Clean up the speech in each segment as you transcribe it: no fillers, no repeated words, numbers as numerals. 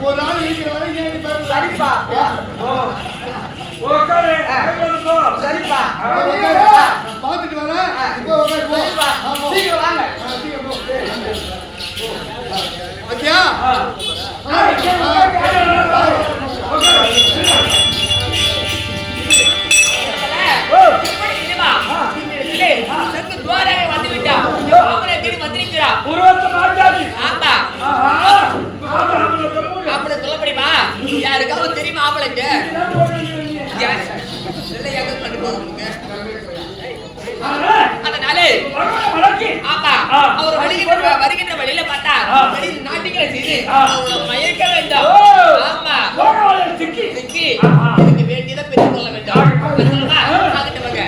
ஒரு நாள் இருக்கிற வரைக்கும் சரிப்பா. சரிப்பா. பாத்துட்டு வரேன். சீக்கிரம் வாங்க. பத்தியா யாருக்காவது தெரியுமா ஆம்பளைங்க அதனாலே அவர் வருகின்ற வழியில பார்த்தா நாட்டுகளை செய்து மயக்க வேண்டாம். ஆமா சிக்கி எனக்கு வேண்டியதை பெற்றுக் கொள்ள வேண்டாம். ஆகிட்டவங்க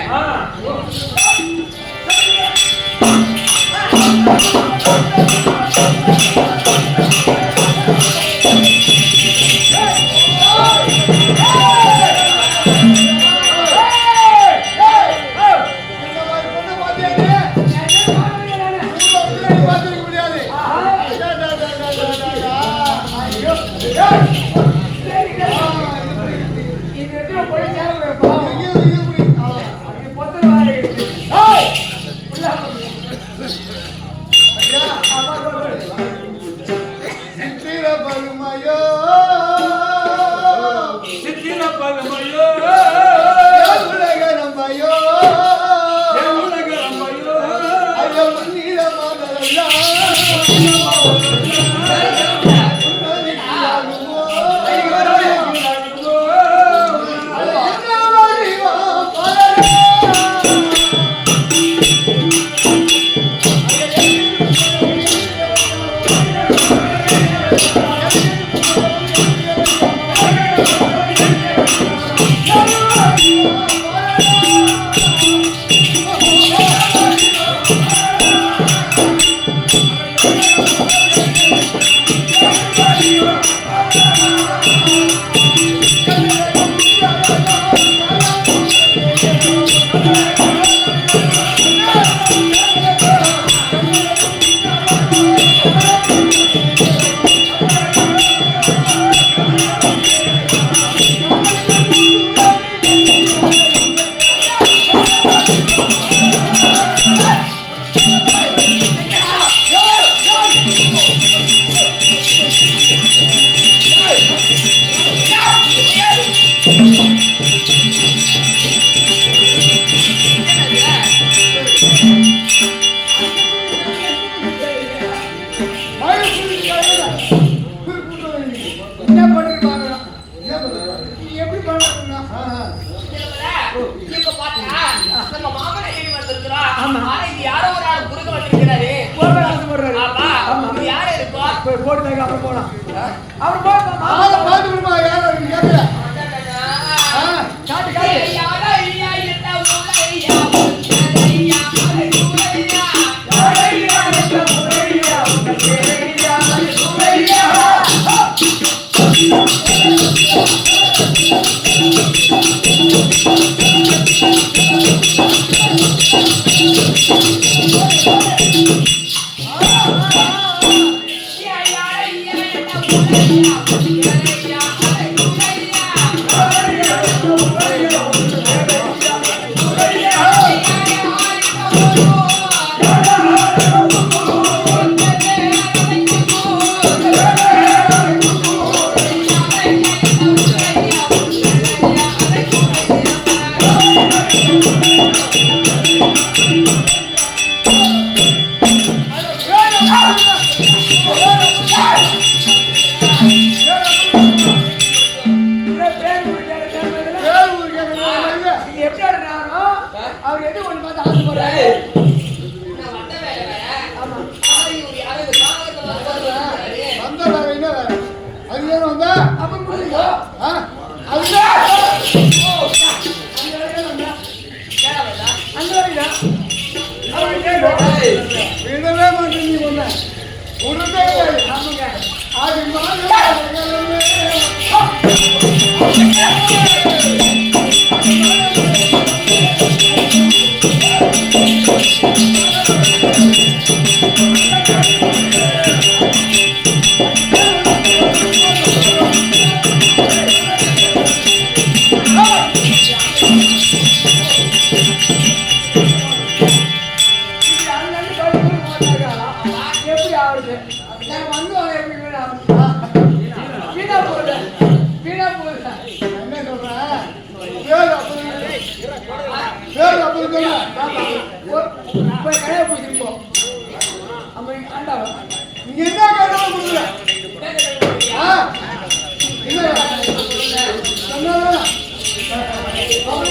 ஒரு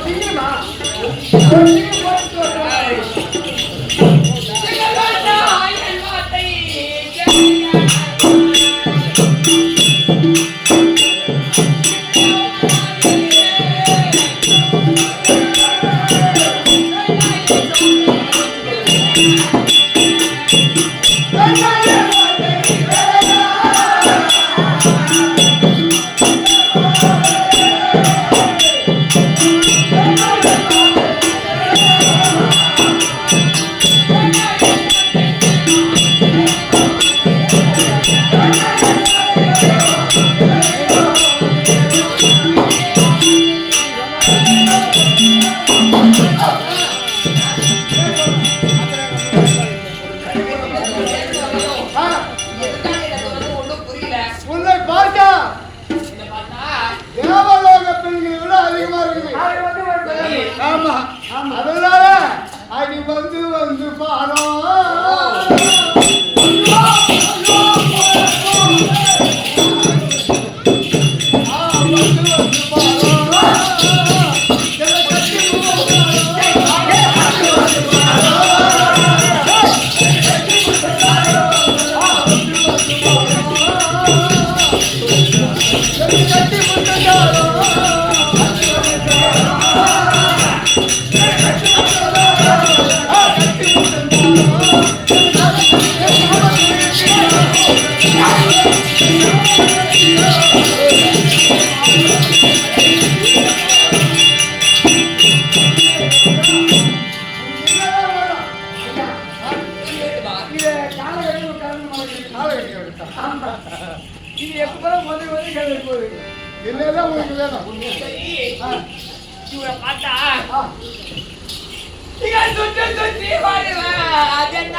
சீக்கிரமா ஒரு சீக்கிரம் அதனால அடி வந்து வந்து பாரோ இது எப்பறம் வந்து வந்து கேட்குது என்னதான் உங்களுக்கு வேணும் இவரை பார்த்தா இங்க சுத்தி சுத்தி வருவா அதென்ன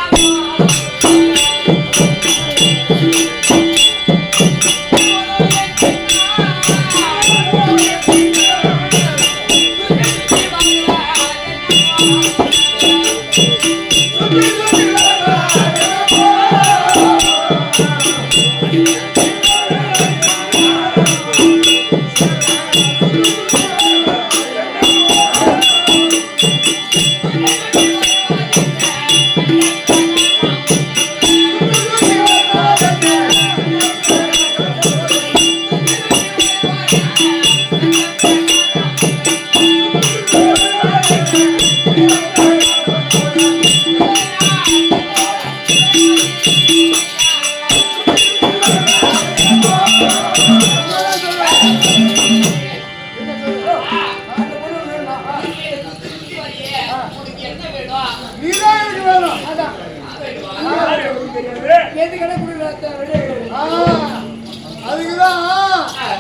அதுக்குதான்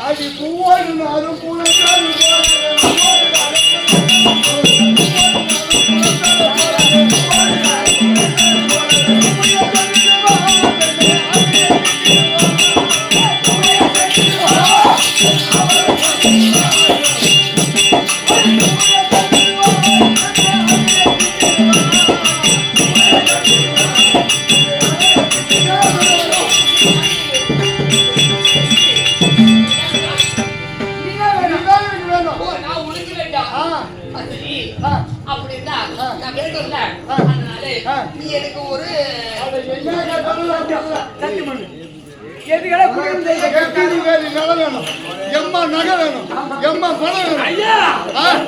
அது பூவாடும் பூ நீ எனக்கு ஒரு எம்மா நகை வேணும் எம்மா பணம் வேணும்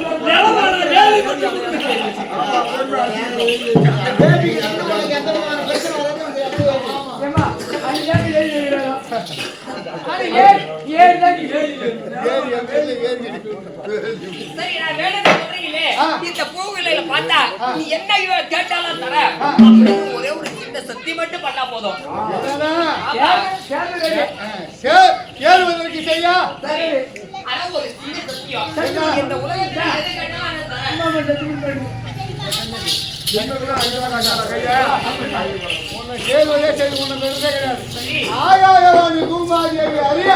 இந்த பூவிலையில பார்த்தா நீ என்ன கேட்டாலும் தர ஒரே ஒரு சின்ன சத்தி மட்டும் பண்ணா போதும் கேள்வதற்கு செய்யா ஆனா ஒரு சின்ன சத்தியம் இந்த உலகத்துல எது கேட்டாலும் கேள்வியே செய்து கொண்டு கிடையாது ஆயாயவாணி பூமாதேவி அறிய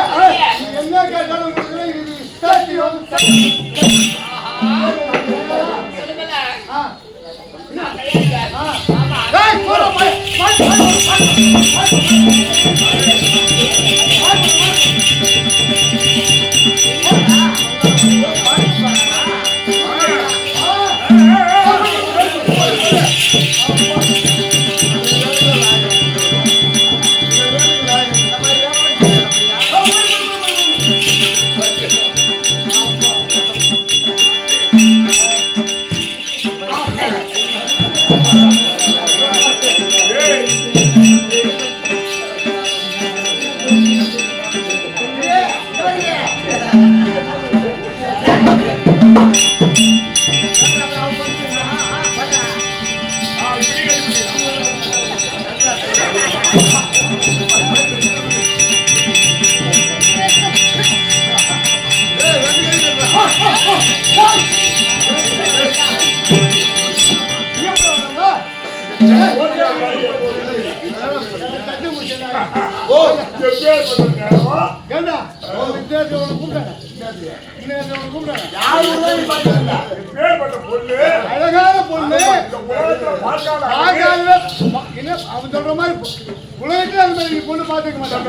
என்ன கேட்டாலும் சொல்லுங்க அழகான பொண்ணு அவன் சொல்ற மாதிரி உலகத்துல அந்த மாதிரி பொண்ணு பாத்துக்க மாட்டாங்க.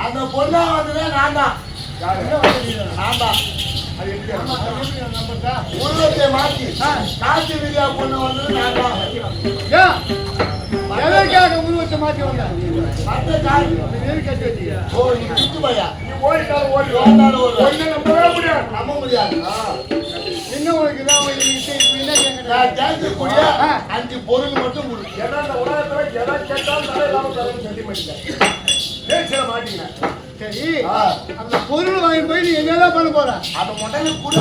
அந்த பொண்ணா வந்து நான் தான் உருவத்தை மாற்றி காட்சி வீடியோ பொண்ணு வந்து நான் தான். எதற்காக உருவத்தை மாற்றி வந்தேன்? நம்ப முடியாது. இன்னும் உனக்கு தான் கேட்கக்கூடிய 5 பொருள் மட்டும் சரி, அந்த பொருள் வாங்கி போய் நீ என்னதான் பண்ண போற? அந்த முதல்ல கூட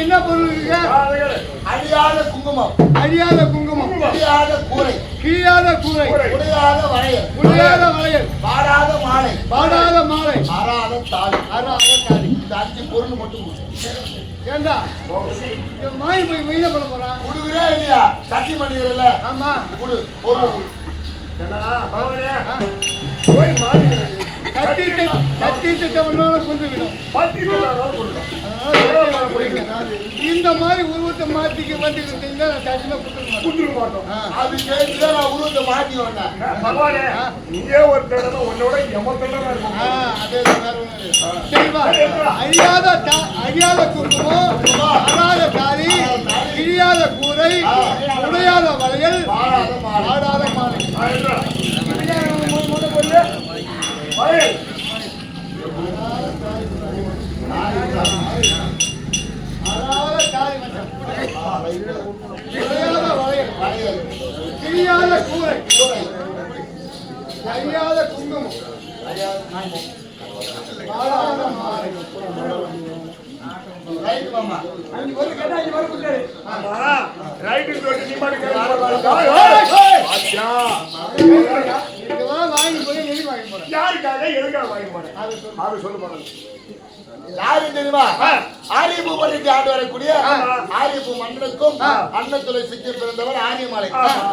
என்ன பொருள் இருக்கு? அழியாத குங்குமம், அழியாத குங்குமம், கிழியாத கூரை, கிழியாத கூரை, உடையாத வளையல், உடையாத வளையல், பாடாத மாலை, பாடாத மாலை, அறாத தாலி, அறாத தாலி. இந்த 5 பொருள் மட்டும் ஏண்டா மாய் போய் என்ன பண்ண போறான்? குடுக்குறே இல்லையா? சட்டி பண்ணிக்கிறல. ஆமா, குடு பொருள் இந்த மாதிரி உருவத்தை மாத்திக்க வந்துக்கிட்டீங்கன்னா அது கேட்டு நான் உருவத்தை மாத்தி வந்தேன். அழியாத குங்குமம், அறாத தாலி, கிழியாத கூரை, உடையாத வளையல், ஆடாத மாலை. கிழியாத கூரை, அழியாத குங்குமம், ஆடாத மாலை. வாங்கி போய் எழுதி வாங்கி போறேன். யாருக்காக எதுக்காக வாங்கி போறேன்? அது சொல்ல போறேன். யாரு தெரியுமா? ஆரியப்பூ பண்ணிட்டு ஆண்டு வரக்கூடிய ஆரியப்பூ மன்னனுக்கும் அன்னத்துளை சிக்கி பிறந்தவர் ஆரியமாலை.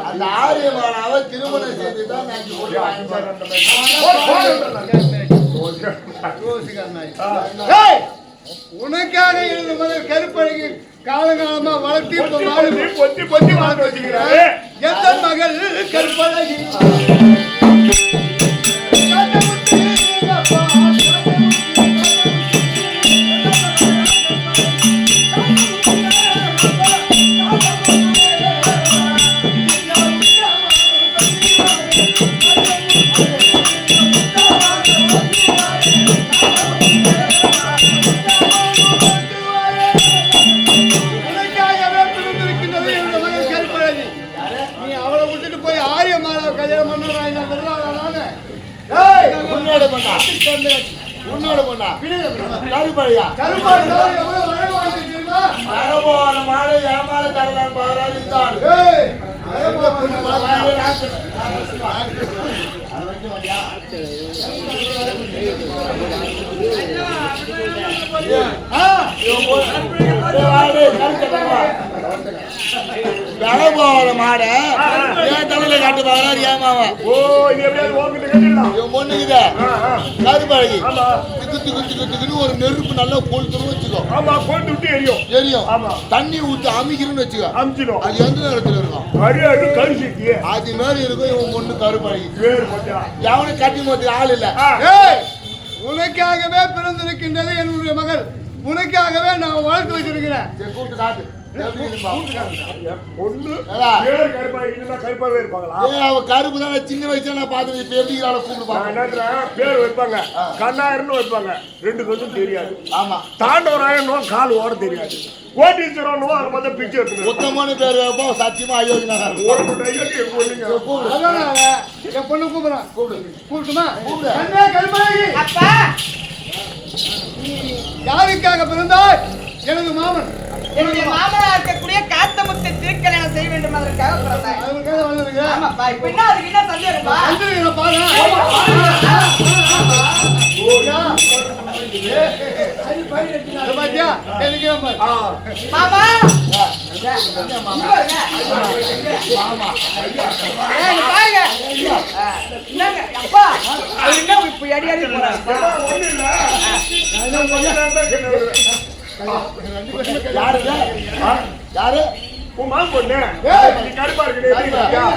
அந்த ஆரியமாலாவை திருமணம் செய்துதான் உனக்காக எழுத முதல் கருப்பழகி காலகாலமா வளர்த்தி பொத்தி பொத்தி வளர்த்து வச்சுக்கிறாரு. எந்த மகள் கருப்பழகி உன்னோட பொண்ணா கருப்பழியா மரபோன மாலை ஏமால தரலாம் பாராது தான். கரபோன மாட ஏன் தலையில காட்டு பாக்குறாரு ஏமாவ. ஓ இது எப்படியாவது ஓங்கிட்டு கட்டிடலாம். இவன் பொண்ணுக்குதே கருப்பழகி திக்கு திக்கு திக்கு திக்குன்னு ஒரு நெருப்பு நல்லா கொளுத்துன்னு வச்சுக்கோ. ஆமா, கொண்டு விட்டு எரியும். எரியும். ஆமா, தண்ணி ஊற்றி அமைக்கிறன்னு வச்சுக்கோ. அமிச்சிடும். அது எந்த நேரத்துல இருக்கும்? அடி கரிசிக்கு அது மாதிரி இருக்கும். இவன் பொண்ணு கருப்பழகி வேறு போட்டா எவனும் கட்டி போட்டு ஆள் இல்ல. உனக்காகவே பிறந்திருக்கின்றது என்னுடைய மகள். உனக்காகவே நான் வளர்த்து வச்சிருக்கிறேன். கூப்பிட்டு காட்டு. பொண்ணு வேறு கருப்பாவே இருப்பாங்களா? அவ கருப்பு தான் சின்ன வயசுல நான் பார்த்து இப்ப எப்படி கூப்பிடுப்பாங்க. பேர் வைப்பாங்க. கண்ணாயிரம்னு வைப்பாங்க. 2 கொஞ்சம் தெரியாது. ஆமா, தாண்டவராயனும் கால் ஓட தெரியாது. கோட்டீஸ்வரனும் அதை பார்த்தா பிச்சை எடுத்து மொத்தமான பேர் வைப்போம். சத்தியமா அயோக்கியனா என் பொண்ணு கூப்பிடுறான். கூப்பிட்டுமா? அப்பா யாருக்காக பிறந்தாய்? எனது மாமன். என்னுடைய மாமனார் இருக்கக்கூடிய காத்தமுத்து திருக்கல்யாணம் செய்ய வேண்டும் அதுக்காக பிறந்தேன். அதுக்காக வந்திருக்க. ஆமாப்பா, இப்ப என்ன அதுக்கு என்ன சந்தேகம்ப்பா? வந்துருங்க பாரு. இதை பாத்தியா? எனக்கு பாரு. மாமா ஏய், பாருங்க. என்னங்க அப்பா அது என்ன இப்ப அடி அடி போறாங்க? யாரு யாரு உன் மான் பொண்ணு ஏய், நீ கடுப்பா இருக்குது எப்படி இருக்கியா?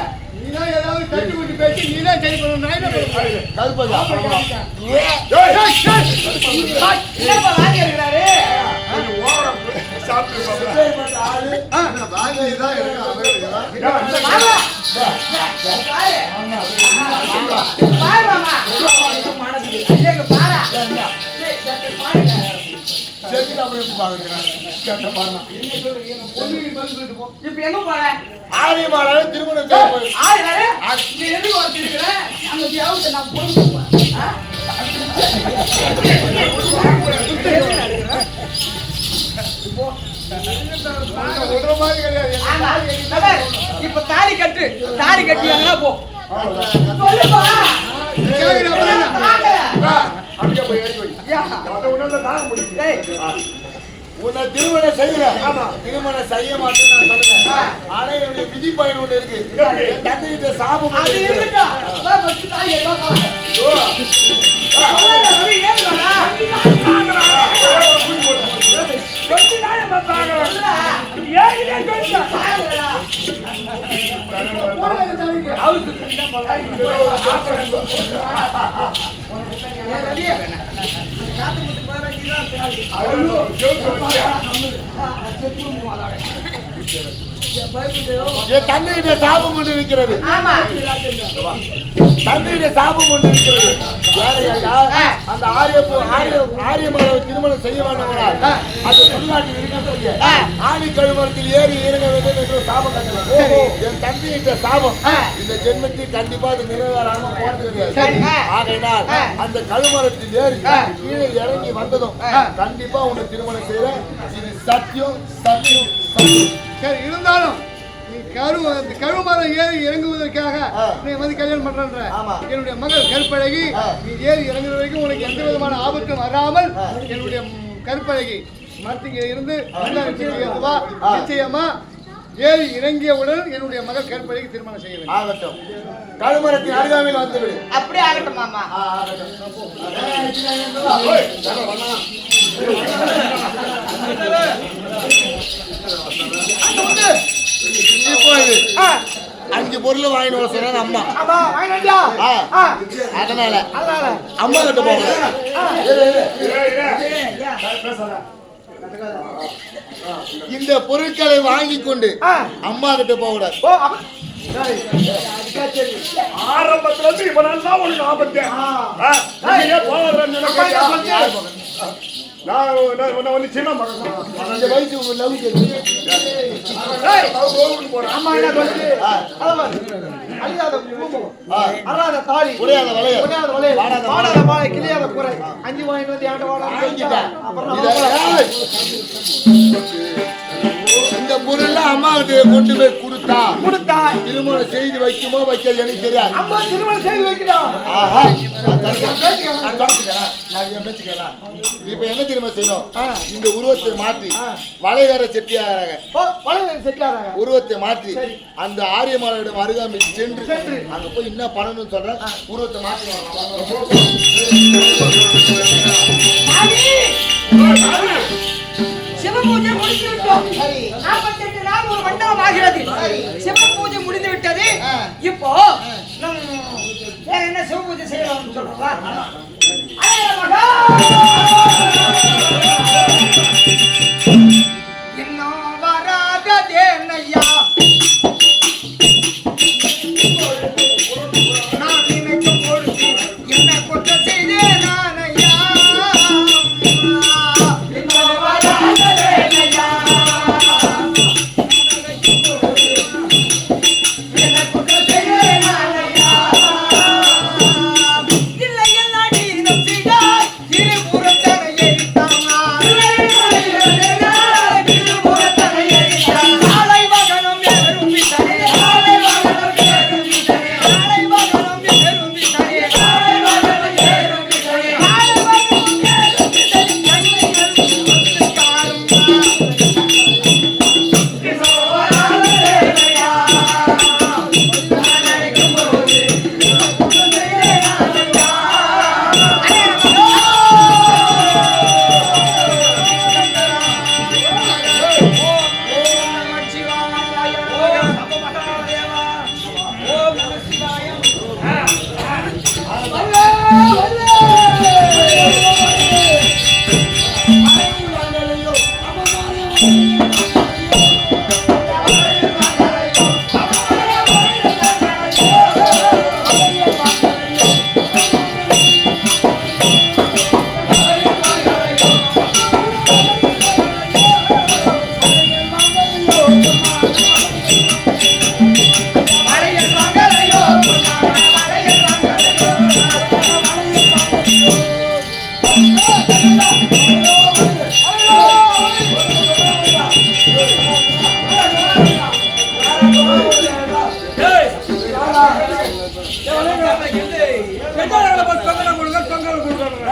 நீதான் ஏதாவது தட்டி விட்டு பேசி நீதான் சரி பண்ணணும். நான் என்ன பண்ணுவேன்? கருப்பதா ஏய், என்னப்பா வாங்கி இருக்கிறாரு? கொஞ்சம் ஓவரா சாப்பிட்டு பாப்பா. வாங்கி தான் இருக்கு. மாமா பாரு மாமா ஐயங்க பாரா இப்ப எங்க போற? ஆரியமால திருமணம் செய்யப்படும் ஆளு யாரு? நீ எதுக்கு வச்சிருக்கிற? அங்க யாவது நான் போடுவேன். விடுற மாதிரி கிடையாது. இப்ப தாலி கட்டு தாலி கட்டியாங்கன்னா போ சொல்லுப்பா. அப்படியே போய் ஏறி வை. அதை உன்னால தாங்க முடியும். டேய், உன்னை திருமணம் செய்யல திருமணம் செய்ய மாட்டேன்னு நான் சொல்லுவேன். ஆனா என்னுடைய விதி பயன் ஒண்ணு இருக்கு. என் தந்தையிட்ட சாபம் அது ஒண்ணு இருக்கு. இருக்கட்டும். அதான் first தாலி எல்லாம் கொஞ்ச நாள் பார்த்தாங்க. ஏறிலே கொஞ்சம். என் தந்தையிட்ட சாபம் ஒண்ணு இருக்கிறது. ஆமா தந்தையிட்ட சாபம் ஒண்ணு இருக்கிறது. யாரையா? அந்த ஆரியமாவை திருமணம் செய்ய வேண்டாம். அது தமிழ்நாட்டில் இருக்கக்கூடிய ஆணி கழுமரத்தில் ஏறி இறங்க வேண்டும் என்று சாபம் கட்டலாம். என் தந்தையிட்ட சாபம் இந்த ஜென்மத்தில் கண்டிப்பா அது நிறைவேறாம போறது கிடையாது. ஆகையினால் அந்த கழுமரத்தில் ஏறி கீழே இறங்கி வந்ததும் கண்டிப்பா உன்னை திருமணம் செய்யறேன். இது சத்தியம் சத்தியம் சத்தியம். சரி, இருந்தாலும் நீ கருமரம் ஏறி இறங்குவதற்காக நீ வந்து கல்யாணம் பண்றன்ற ஆமா. என்னுடைய மகள் கருப்பழகி நீ ஏறி இறங்குற வரைக்கும் உனக்கு எந்த விதமான ஆபத்தும் வராமல் என்னுடைய கருப்பழகி மரத்துக்கு இருந்து நிச்சயமா ஏறி இறங்கியவுடன் என்னுடைய மகள் கருப்பழகி திருமணம் செய்ய வேண்டும். ஆகட்டும். கழுமரத்தின் அருகாமையில் வந்துவிடு. அப்படியே ஆகட்டும் மாமா. இப்பொழுது 5 பொருள் வாங்கிட்டு வர சொன்னா அம்மா. அதனால அம்மா கிட்ட போங்க. இந்த பொருட்களை வாங்கி கொண்டு அம்மா கிட்ட போக கூடாது. ஆரம்பத்துல இருந்து இவனால தான் உனக்கு ஆபத்து. நான் உன்னை வந்து சின்ன மகன் இந்த வயசு உங்க லவ் போறேன். அம்மா என்ன சொல்லுது? அழியாத பூமம், அறாத தாலி, உடையாத வளையல், உடையாத வளையல், வாடாத வாடாத வாழை, கிளியாத கூரை, 5 வாங்கிட்டு வந்து ஏன்ட்ட வாங்கிட்டேன். வாடா. இந்த பொருள்லாம் அம்மா கிட்ட கொண்டு போய் கொடுத்தா திருமணம் செய்து வைக்குமோ வைக்கிறது எனக்கு தெரியாது. அம்மா திருமணம் செய்து வைக்கிறோம். ஆஹா, நான் தொடச்சுக்கிறேன். நான் என் பேச்சுக்கிறேன். இப்ப என்ன திரும்ப செய்யணும்? இந்த உருவத்தை மாற்றி வளைகார செட்டியாராக பழைய செட்டாராங்க. உருவத்தை மாற்றி அந்த ஆரியமாளிடம் அருகாமை சென்று அங்க போய் என்ன பண்ணணும்னு சொல்றேன். உருவத்தை மாற்றி சிவபூஜை முடிந்து விட்டோம். 48 நாள் ஒரு மண்டபம் ஆகிறது. சிவபூஜை முடிந்து விட்டது. இப்போ வேற என்ன சிவபூஜை செய்யலாம்னு சொல்றா? இன்னும் வராதேனையா நான் நினைக்கும் பொழுது என்ன கொட்ட செய்தேன் நானையா. இல்லை எல்லா நீரம் செய்தாய் இருபுறம் தரையை தாங்க.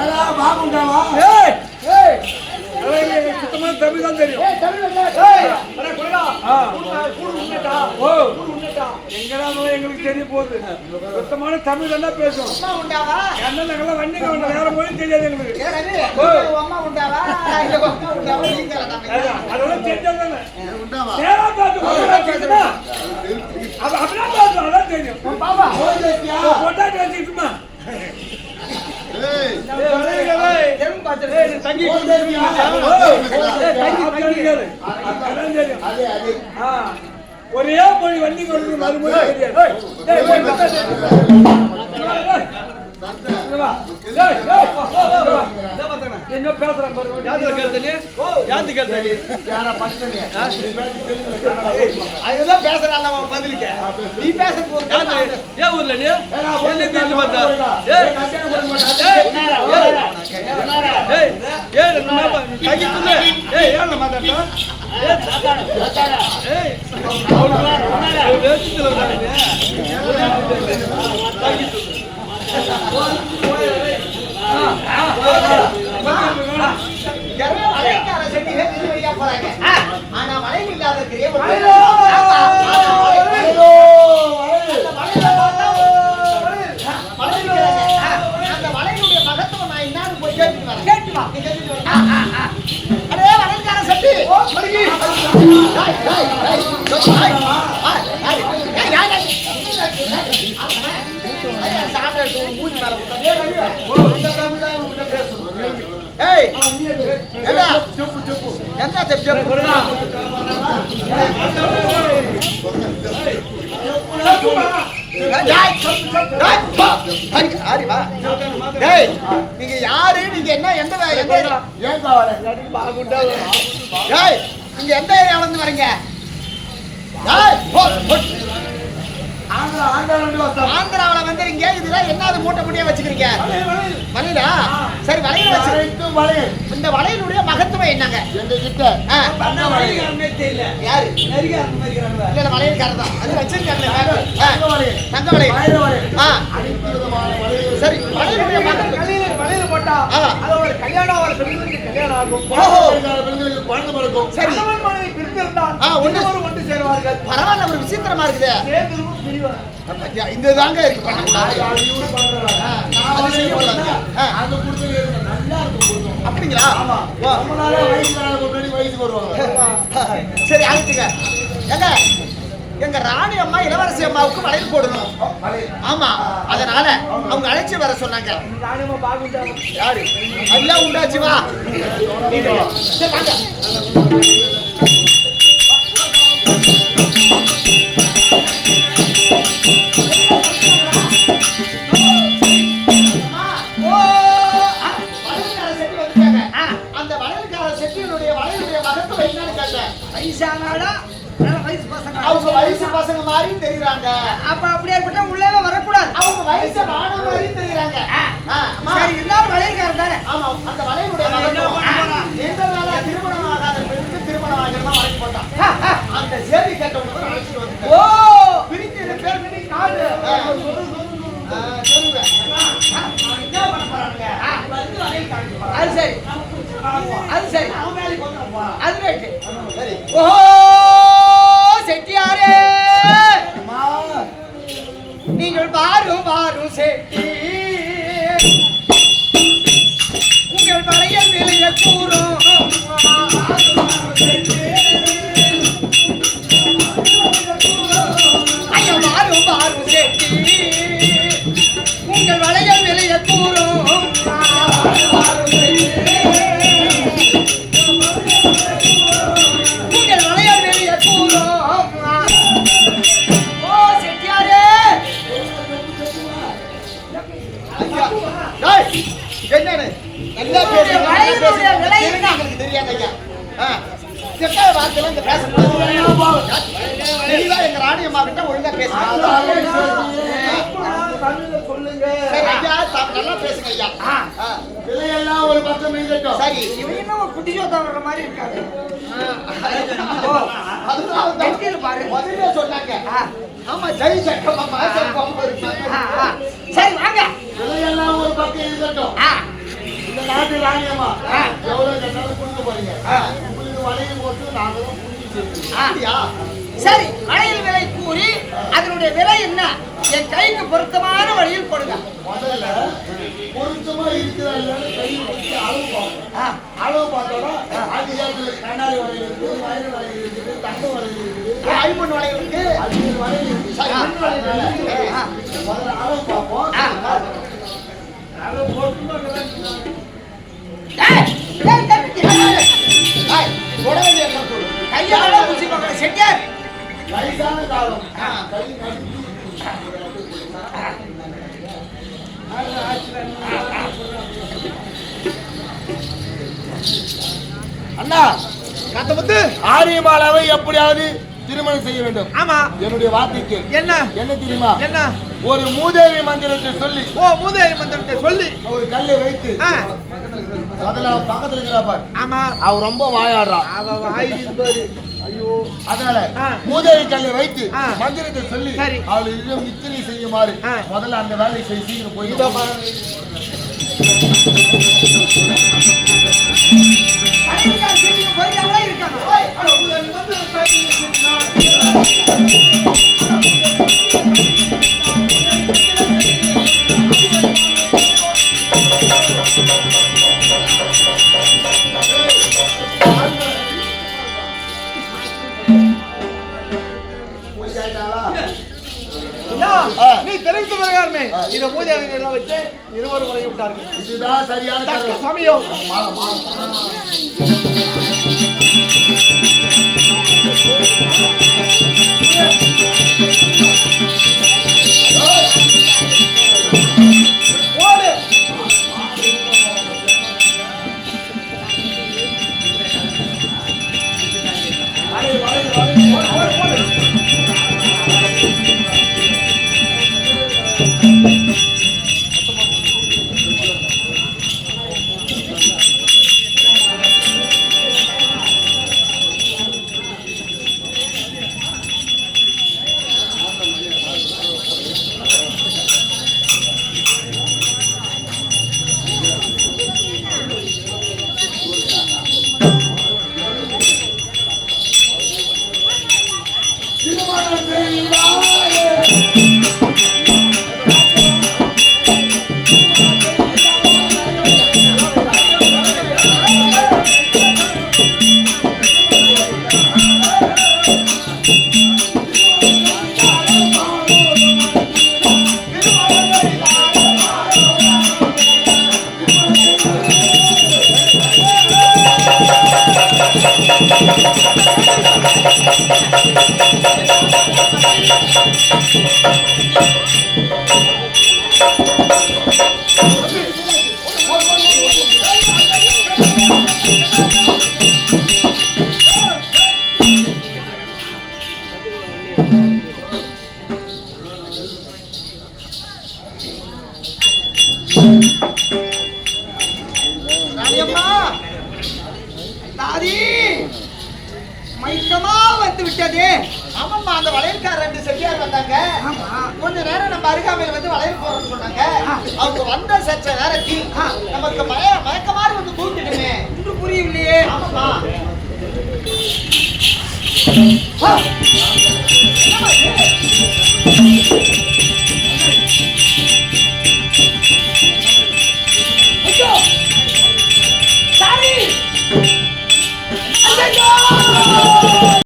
ஏடா, பாகுண்டாவா? சுத்தமான தமிழ் தான் தெரியும். எங்களுக்கு தெரிய போகுது. சுத்தமான தமிழ் என்ன பேசும்? என்ன வண்டிங்க வேற மொழி தெரியாது எங்களுக்கு. அதெல்லாம் தெரிஞ்சாதானே நேரா பார்த்து பேசுறா. அப்படின்னா பார்த்து அதான் தெரியும். பொட்டாட்டி வச்சுக்கிட்டுமா ஒரே மொழி வண்டி கொண்டு மறுமொழி தெரியாது. என்ன பேசுறேன் அதுதான் பேசுறான் பதிலுக்க நீ பேச ஏன் ஊர்ல நீ ஆனா மழை இல்லாத அந்த மலையினுடைய மகத்துவம் நான் என்னன்னு போய் கேட்டுட்டு வரேன். அடே வளையல்கார சட்டி நீங்க யாரு? நீங்க என்ன எந்த நீங்க எந்த ஏரியால இருந்து வரீங்க? ஆந்திராவில வந்துறீங்க. இதெல்லாம் என்னது மூட்டை மூட்டையா வச்சுக்கிறீங்க? வலையில சரி வலையில வச்சு இந்த வலையினுடைய மகத்துவம் என்னங்க? யாரு இல்ல வலையல்காரர் தான் அது வச்சிருக்காங்க. தங்க வலையில் சரி வலையினுடைய வலையில போட்டா அதோட கல்யாணம் ஒரு பெண்களுக்கு கல்யாணம் ஆகும். குழந்தை பிறக்கும். சரி ஒன்று சேருவார்கள். பரவாயில்ல ஒரு விசித்திரமா இருக்குது. இந்த தாங்க இருக்கு அப்படிங்களா? சரி அழைச்சுங்க. எங்க எங்க ராணி அம்மா இளவரசி அம்மாவுக்கு வளையல் போடணும். ஆமா அதனால அவங்க அழைச்சு வர சொன்னாங்க. யாரு எல்லாம் உண்டாச்சு வா. சரி வாங்க. அவங்க வயசு பசங்க மாதிரி தெரியுறாங்க. அப்ப அப்படி ஏற்பட்டா உள்ளே வரக்கூடாது. அவங்க வயசு மாணவ மாதிரி தெரியுறாங்க. சரி எல்லாரும் வளையல்காரர் தானே? ஆமா அந்த வளையலுடைய எந்த நாளா திருமணம் ஆகாத பெண்ணுக்கு திருமணம் ஆகிறதா வளையல் போட்டான். அந்த சேவை கேட்டவங்க அழைச்சிட்டு வந்து ஓ பிரிஞ்சு பேர் பண்ணி காடு சொல்லுவேன். என்ன பண்ண போறாங்க? அது சரி அது சரி அது ரைட்டு. சரி ஓஹோ செட்டியாரே நீங்கள் வாரும் வாரும் செட்டி உங்கள் வளையல் நிலைய கூறும் ஐயா வாரும் வாரும் செட்டி உங்கள் வளையல் நிலைய கூறும் உங்கள் வளையல் நிலைய கூறும் என்னன்னு நல்லா பேசுங்க. தெரியாதீங்க வார்த்தைலாம் பேசக்கூடாது. தெளிவா எங்க ராணி அம்மா கிட்ட ஒழுங்கா பேசுங்க. ஐயா நல்லா பேசுங்க ஐயா. பிள்ளையெல்லாம் ஒரு பக்கம் இருக்கட்டும். சரி இவங்க என்ன ஒரு குட்டி ஜோதா வர்ற மாதிரி இருக்காங்க. பாரு முதல்ல சொன்னாங்க. ஆமா ஜெய் சக்கமா சரி வாங்க. இருக்கட்டும். இந்த நாட்டு ராணியம்மா எவ்வளவு கட்டாலும் கொடுக்க போறீங்க. உங்களுக்கு வளையல் போட்டு நாங்க தான் புரிஞ்சு செய்யணும். சரி, வளையல் விலை கூறி அதனுடைய விலை என்ன? என் கைக்கு பொருத்தமான வழியில் கொடுங்க. முதல்ல பொருத்தமா இருக்குதா இல்லைன்னு கை வச்சு அளவு பார்ப்போம். அளவு பார்த்தோம்னா அது கண்ணாடி வளையல் இருக்குது, வயல் வளையல் இருக்குது, தங்க வளையல் இருக்குது, ஐம்பொன் வளையல் இருக்கு, அஞ்சு வளையல் இருக்குது. முதல்ல அளவு பார்ப்போம். அளவு போட்டு கையால பூசி பார்க்கற செட்டியார் வயசான காலம் கை நடுங்கி அண்ணா கத்தமுத்து ஆரியமாலாவை எப்படியாவது திருமணம் செய்ய வேண்டும். ஆமா, என்னுடைய வார்த்தைக்கு என்ன என்ன தெரியுமா? என்ன? ஒரு மூதேவி மந்திரத்தை சொல்லி மூதேவி மந்திரத்தை சொல்லி ஒரு கல்லை வைத்து அதுல பக்கத்துல இருக்கிறா பாரு. ஆமா, அவ ரொம்ப வாயாடுறான். அவ வாய் பாரு. ஐயோ, அதனால மூதேவி கல்லை வைத்து மந்திரத்தை சொல்லி சரி. அவள் நிச்சயம் செய்யுமாறு முதல்ல அந்த வேலையை செய்ய சீக்கிரம் போய் நீ தெரிவித்த பிரகாரமே இத மூதேவிகள் எல்லாம் வச்சு இருவரும் உரைய விட்டார்கள். இதுதான் சரியான தக்க சமயம். மைக்கமா வந்து விட்டது. ஆமாம்மா, அந்த வளையல்கார ரெண்டு செட்டியார் வந்தாங்க. கொஞ்ச நேரம் நம்ம அருகாமையில் வந்து வளையல் போறோம்னு சொன்னாங்க. அவங்க வந்த சற்ற நேரத்தில் நமக்கு மயக்கமாரி வந்து தூக்கிட்டுமே. ஒன்றும் புரியவில்லையே. ஆமாம்மா, என்னம்மா